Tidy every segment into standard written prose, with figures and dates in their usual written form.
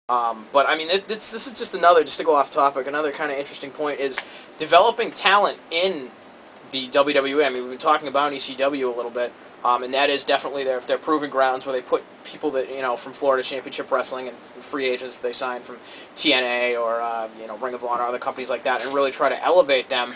But I mean, this is just another, just to go off topic, another kind of interesting point is developing talent in the WWE. I mean, we've been talking about ECW a little bit, and that is definitely their proving grounds where they put people that, you know, from Florida Championship Wrestling and free agents they signed from TNA or you know, Ring of Honor, other companies like that, and really try to elevate them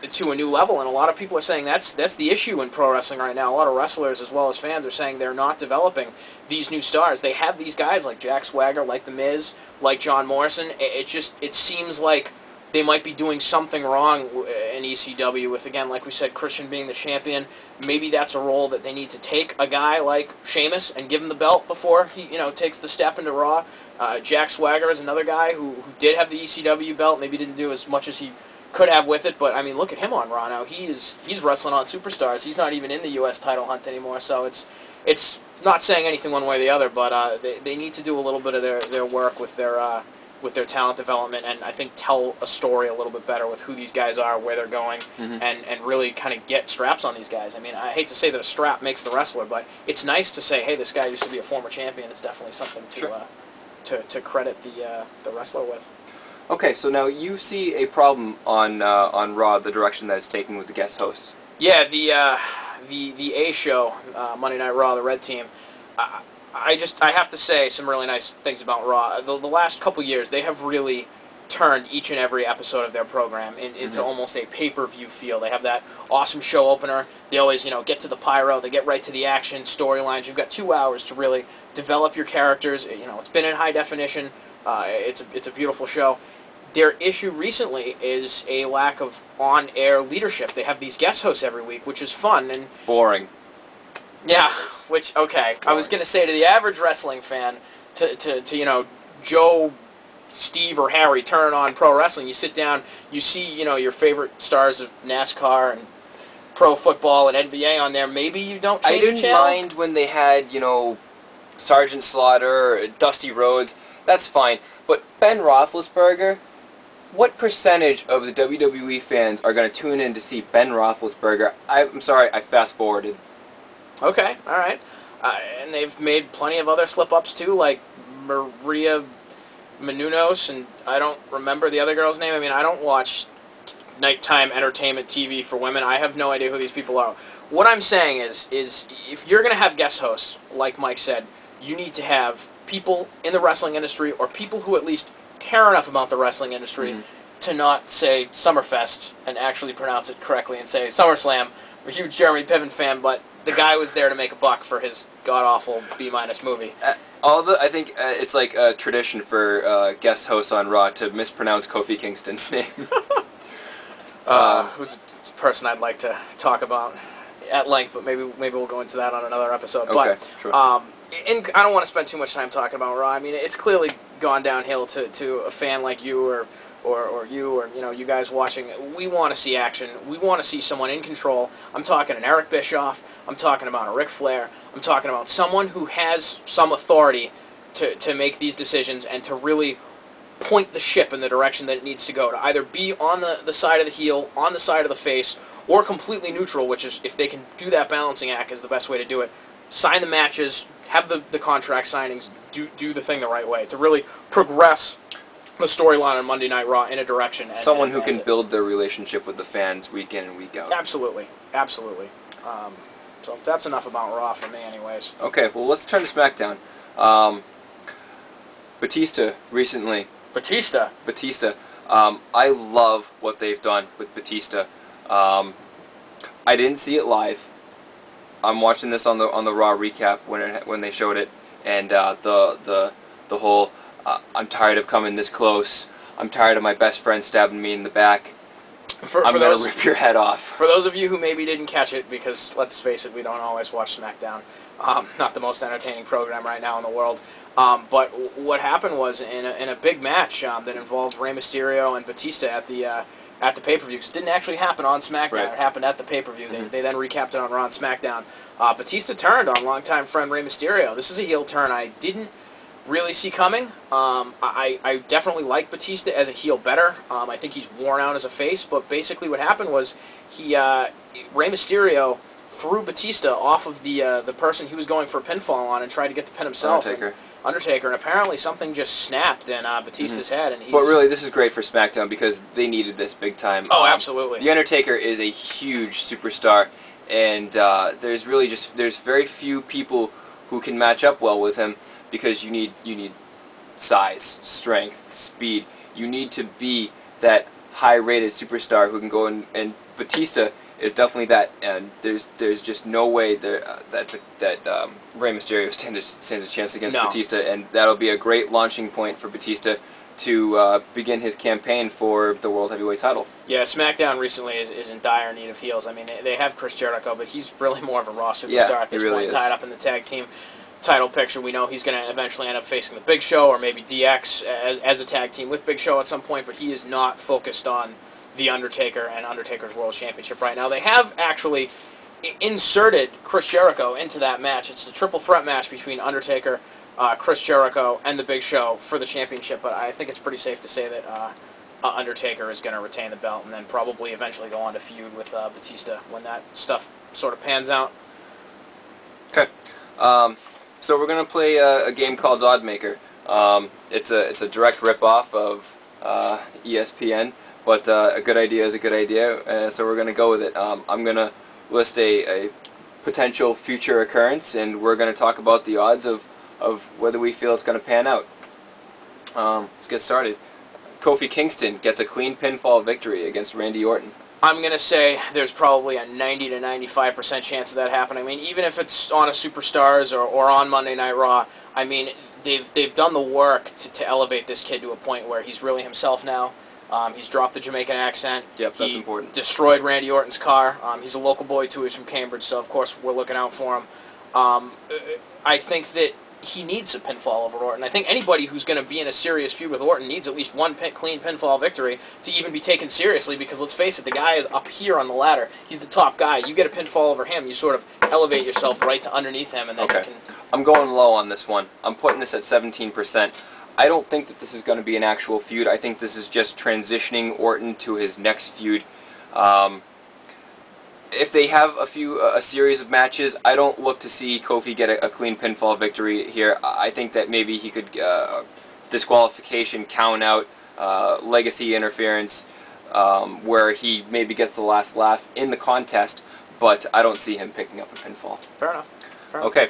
to a new level. And a lot of people are saying that's the issue in pro wrestling right now. A lot of wrestlers as well as fans are saying they're not developing these new stars. They have these guys like Jack Swagger, like The Miz, like John Morrison. It seems like they might be doing something wrong in ECW with, again, like we said, Christian being the champion. Maybe that's a role that they need to take a guy like Sheamus and give him the belt before he, you know, takes the step into Raw. Jack Swagger is another guy who did have the ECW belt, maybe didn't do as much as he could have with it, but I mean, look at him on Raw now. He's wrestling on Superstars. He's not even in the U.S. title hunt anymore, so it's not saying anything one way or the other, but they need to do a little bit of their work with their talent development, and I think tell a story a little bit better with who these guys are, where they're going, and really kind of get straps on these guys. I mean, I hate to say that a strap makes the wrestler, but it's nice to say, hey, this guy used to be a former champion. It's definitely something to credit the wrestler with. Okay, so now you see a problem on Raw, the direction that it's taking with the guest hosts. Yeah, the A show, Monday Night Raw, the Red Team. I have to say some really nice things about Raw. The last couple years, they have really turned each and every episode of their program into almost a pay-per-view feel. They have that awesome show opener. They always, you know, get to the pyro. They get right to the action, storylines. You've got 2 hours to really develop your characters. You know, it's been in high definition. It's a beautiful show. Their issue recently is a lack of on-air leadership. They have these guest hosts every week, which is fun and boring. Yeah, which, okay, I was going to say to the average wrestling fan, to you know, Joe, Steve, or Harry turn on pro wrestling, you sit down, you see, you know, your favorite stars of NASCAR and pro football and NBA on there, maybe you don't change the channel? I didn't mind when they had, you know, Sergeant Slaughter, Dusty Rhodes, that's fine, but Ben Roethlisberger, what percentage of the WWE fans are going to tune in to see Ben Roethlisberger? I'm sorry, I fast-forwarded. Okay, all right. And they've made plenty of other slip-ups, too, like Maria Menounos, and I don't remember the other girl's name. I mean, I don't watch nighttime entertainment TV for women. I have no idea who these people are. What I'm saying is if you're going to have guest hosts, like Mike said, you need to have people in the wrestling industry or people who at least care enough about the wrestling industry to not say Summerfest and actually pronounce it correctly and say SummerSlam. I'm a huge Jeremy Piven fan, but the guy was there to make a buck for his god-awful B- movie. I think it's like a tradition for guest hosts on Raw to mispronounce Kofi Kingston's name. Who's a person I'd like to talk about at length, but maybe we'll go into that on another episode. Okay, but, sure. And I don't want to spend too much time talking about Raw. I mean, it's clearly gone downhill to a fan like you or you or, you know, you guys watching. We want to see action. We want to see someone in control. I'm talking an Eric Bischoff. I'm talking about a Ric Flair. I'm talking about someone who has some authority to make these decisions and to really point the ship in the direction that it needs to go, to either be on the side of the heel, on the side of the face, or completely neutral, which is, if they can do that balancing act, is the best way to do it. Sign the matches, have the contract signings, do the thing the right way, to really progress the storyline on Monday Night Raw in a direction. Someone who can build their relationship with the fans week in and week out. Absolutely. Absolutely. So that's enough about Raw for me anyways. Okay, well, let's turn to SmackDown. Batista recently. Batista. I love what they've done with Batista. I didn't see it live. I'm watching this on the Raw recap when they showed it, and the whole I'm tired of coming this close. I'm tired of my best friend stabbing me in the back. I'm going to rip your head off. For those of you who maybe didn't catch it, because let's face it, we don't always watch SmackDown. Not the most entertaining program right now in the world. But what happened was in a big match that involved Rey Mysterio and Batista at the pay-per-view, because it didn't actually happen on SmackDown. Right. It happened at the pay-per-view. They then recapped it on Raw and SmackDown. Batista turned on longtime friend Rey Mysterio. This is a heel turn I didn't really see coming. I definitely like Batista as a heel better. I think he's worn out as a face, but basically what happened was Rey Mysterio threw Batista off of the person he was going for a pinfall on and tried to get the pin himself. Undertaker, and apparently something just snapped in Batista's head. And but really, this is great for SmackDown because they needed this big time. Oh, absolutely. The Undertaker is a huge superstar, and there's very few people who can match up well with him because you need size, strength, speed. You need to be that high-rated superstar who can go in, and Batista is definitely that, and there's just no way that Rey Mysterio stands a chance against Batista, and that'll be a great launching point for Batista to begin his campaign for the World Heavyweight title. Yeah, SmackDown recently is in dire need of heels. I mean, they have Chris Jericho, but he's really more of a Raw superstar at this point, tied up in the tag team title picture. We know he's going to eventually end up facing the Big Show or maybe DX as a tag team with Big Show at some point, but he is not focused on The Undertaker and Undertaker's World Championship right now. They have actually inserted Chris Jericho into that match. It's the triple threat match between Undertaker, Chris Jericho, and the Big Show for the championship, but I think it's pretty safe to say that Undertaker is going to retain the belt and then probably eventually go on to feud with Batista when that stuff sort of pans out. Okay. So we're going to play a game called Oddmaker. It's a direct rip-off of ESPN, but a good idea is a good idea, so we're going to go with it. I'm going to list a potential future occurrence, and we're going to talk about the odds of whether we feel it's going to pan out. Let's get started. Kofi Kingston gets a clean pinfall victory against Randy Orton. I'm going to say there's probably a 90 to 95% chance of that happening. I mean, even if it's on a Superstars or on Monday Night Raw, I mean, they've done the work to elevate this kid to a point where he's really himself now. He's dropped the Jamaican accent. Yep, that's important. Destroyed Randy Orton's car. He's a local boy, too. He's from Cambridge, so of course we're looking out for him. I think that he needs a pinfall over Orton. I think anybody who's going to be in a serious feud with Orton needs at least one clean pinfall victory to even be taken seriously, because let's face it, the guy is up here on the ladder. He's the top guy. You get a pinfall over him, you sort of elevate yourself right to underneath him, and then you can... I'm going low on this one. I'm putting this at 17%. I don't think that this is going to be an actual feud. I think this is just transitioning Orton to his next feud. If they have a series of matches, I don't look to see Kofi get a clean pinfall victory here. I think that maybe he could disqualification, count out, legacy interference, where he maybe gets the last laugh in the contest, but I don't see him picking up a pinfall. Fair enough. Okay,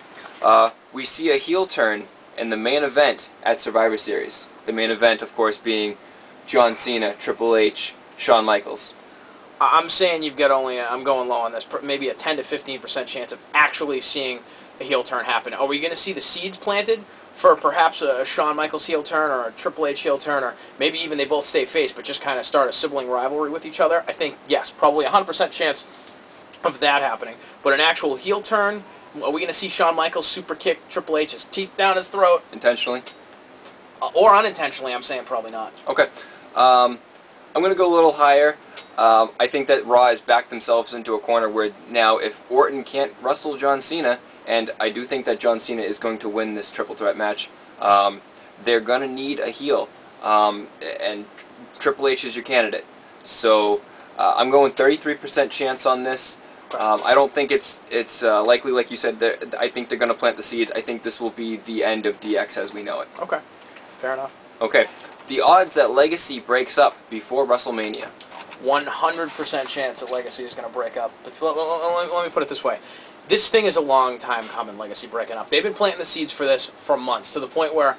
we see a heel turn in the main event at Survivor Series. The main event, of course, being John Cena, Triple H, Shawn Michaels. I'm saying you've got I'm going low on this, maybe a 10 to 15% chance of actually seeing a heel turn happen. Are we going to see the seeds planted for perhaps a Shawn Michaels heel turn or a Triple H heel turn, or maybe even they both stay face but just kind of start a sibling rivalry with each other? I think, yes, probably a 100% chance of that happening. But an actual heel turn, are we going to see Shawn Michaels super kick Triple H's teeth down his throat? Intentionally? Or unintentionally, I'm saying probably not. Okay. I'm going to go a little higher. I think that Raw has backed themselves into a corner where now if Orton can't wrestle John Cena, and I do think that John Cena is going to win this triple threat match, they're going to need a heel, and Triple H is your candidate. So I'm going 33% chance on this. I don't think it's likely, like you said. I think they're going to plant the seeds. I think this will be the end of DX as we know it. Okay, fair enough. Okay, the odds that Legacy breaks up before WrestleMania. 100% chance that Legacy is going to break up. But let me put it this way. This thing is a long time coming, Legacy breaking up. They've been planting the seeds for this for months, to the point where,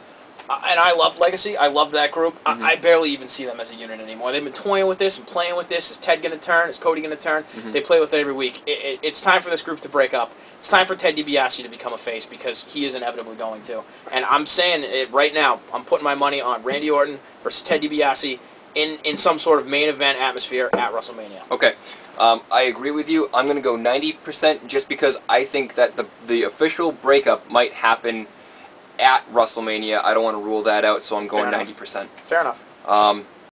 and I love Legacy, I love that group, I barely even see them as a unit anymore. They've been toying with this and playing with this. Is Ted going to turn? Is Cody going to turn? They play with it every week. It's time for this group to break up. It's time for Ted DiBiase to become a face, because he is inevitably going to. And I'm saying it right now. I'm putting my money on Randy Orton versus Ted DiBiase in some sort of main event atmosphere at WrestleMania. Okay. I agree with you. I'm going to go 90% just because I think that the official breakup might happen at WrestleMania. I don't want to rule that out, so I'm going 90%. Fair enough.